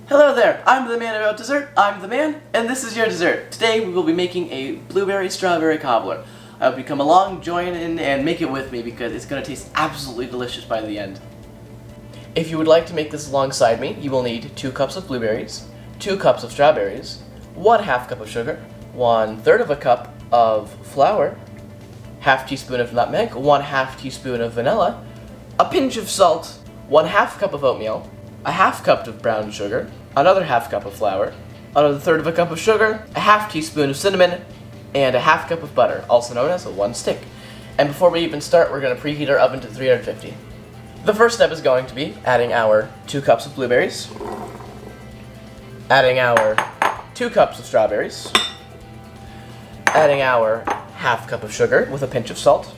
Hello there, I'm the man about dessert, I'm the man, and this is your dessert. Today we will be making a Blueberry Strawberry Cobbler. I hope you come along, join in, and make it with me because it's going to taste absolutely delicious by the end. If you would like to make this alongside me, you will need 2 cups of blueberries, 2 cups of strawberries, 1/2 cup of sugar, 1/3 of a cup of flour, 1/2 teaspoon of nutmeg, 1/2 teaspoon of vanilla, a pinch of salt, 1/2 cup of oatmeal, a 1/2 cup of brown sugar, another 1/2 cup of flour, another 1/3 of a cup of sugar, a 1/2 teaspoon of cinnamon, and a 1/2 cup of butter, also known as a 1 stick. And before we even start, we're going to preheat our oven to 350. The first step is going to be adding our 2 cups of blueberries, adding our 2 cups of strawberries, adding our 1/2 cup of sugar with a pinch of salt,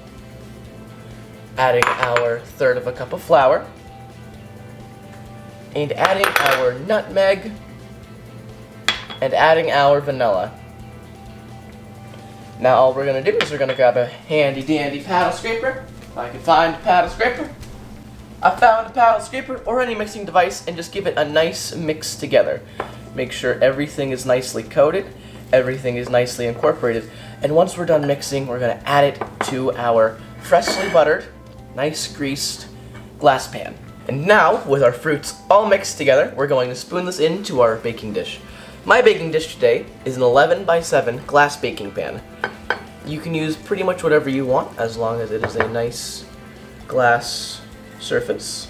adding our 1/3 of a cup of flour, and adding our nutmeg, and adding our vanilla. Now all we're going to do is we're going to grab a handy dandy paddle scraper, if I can find a paddle scraper. I found a paddle scraper or any mixing device and just give it a nice mix together. Make sure everything is nicely coated, everything is nicely incorporated, and once we're done mixing, we're going to add it to our freshly buttered, nice greased glass pan. And now, with our fruits all mixed together, we're going to spoon this into our baking dish. My baking dish today is an 11x7 glass baking pan. You can use pretty much whatever you want as long as it is a nice glass surface.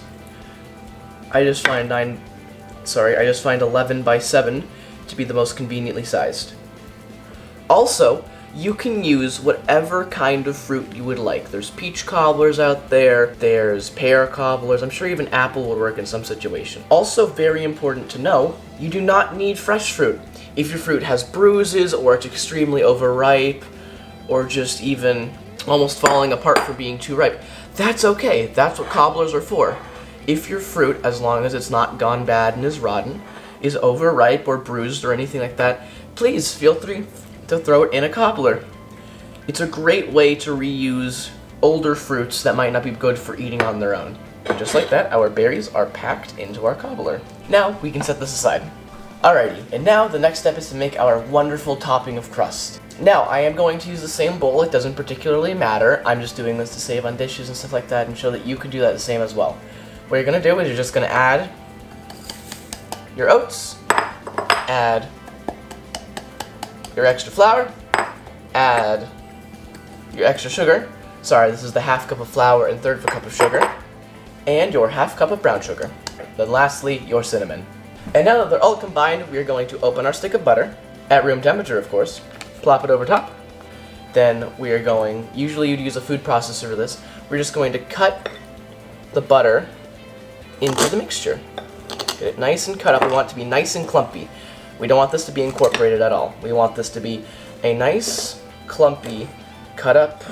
I just find 11x7 to be the most conveniently sized. Also, you can use whatever kind of fruit you would like. There's peach cobblers out there, there's pear cobblers, I'm sure even apple would work in some situation. Also very important to know, you do not need fresh fruit. If your fruit has bruises or it's extremely overripe or just even almost falling apart for being too ripe, that's okay. That's what cobblers are for. If your fruit, as long as it's not gone bad and is rotten, is overripe or bruised or anything like that, please feel free to throw it in a cobbler. It's a great way to reuse older fruits that might not be good for eating on their own. And just like that, our berries are packed into our cobbler. Now we can set this aside. Alrighty, and now the next step is to make our wonderful topping of crust. Now, I am going to use the same bowl, it doesn't particularly matter. I'm just doing this to save on dishes and stuff like that and show that you can do that the same as well. What you're going to do is you're just going to add your oats, add your extra flour, add your extra sugar. Sorry, this is the 1/2 cup of flour and 1/3 of a cup of sugar, and your 1/2 cup of brown sugar. Then lastly, your cinnamon. And now that they're all combined, we are going to open our stick of butter, at room temperature of course, plop it over top. Then we are going, usually you'd use a food processor for this, we're just going to cut the butter into the mixture. Get it nice and cut up, we want it to be nice and clumpy. We don't want this to be incorporated at all. We want this to be a nice, clumpy, cut up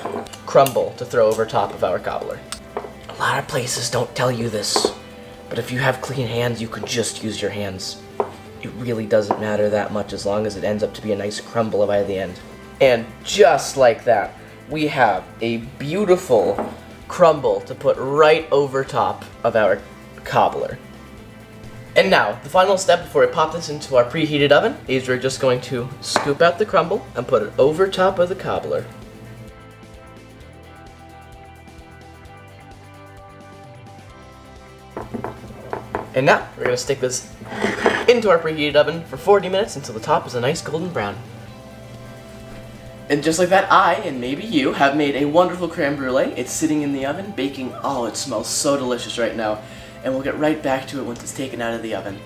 crumble to throw over top of our cobbler. A lot of places don't tell you this, but if you have clean hands, you can just use your hands. It really doesn't matter that much as long as it ends up to be a nice crumble by the end. And just like that, we have a beautiful crumble to put right over top of our cobbler. And now, the final step before we pop this into our preheated oven is we're just going to scoop out the crumble and put it over top of the cobbler. And now, we're going to stick this into our preheated oven for 40 minutes until the top is a nice golden brown. And just like that, I, and maybe you, have made a wonderful creme brulee. It's sitting in the oven, baking. Oh, it smells so delicious right now. And we'll get right back to it once it's taken out of the oven.